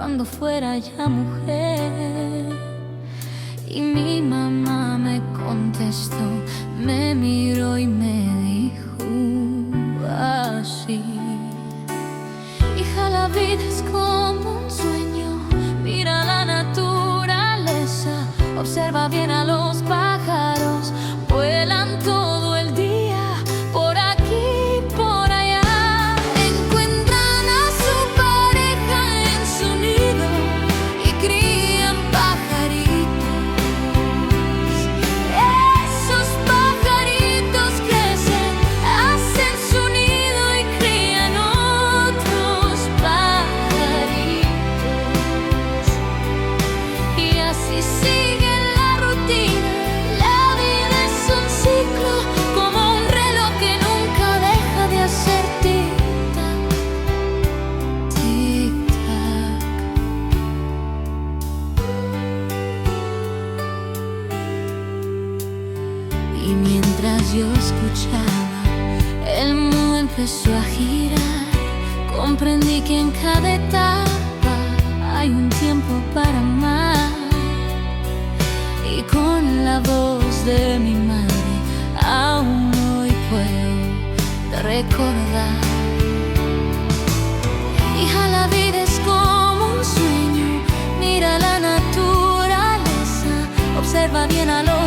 cuando fuera ya mujer. Y mi mamá me contestó, me miró y me dijo así: hija, la vida es como un sueño, mira la naturaleza, observa bien a los pájaros, vuelan todo el día, por aquí, por allá. Encuentran a su pareja en su nido y crían pajaritos. Esos pajaritos crecen, hacen su nido y crían otros pajaritos. Y así sigue la rutina. La vida es un ciclo, como un reloj que nunca deja de hacer tic-tac, tic-tac. Y mientras yo escuchaba, el mundo empezó a girar. Comprendí que en cada etapa hay un tiempo para amar. Y con la voz de mi madre aún hoy puedo recordar: hija, la vida es como un sueño, mira la naturaleza, observa bien a los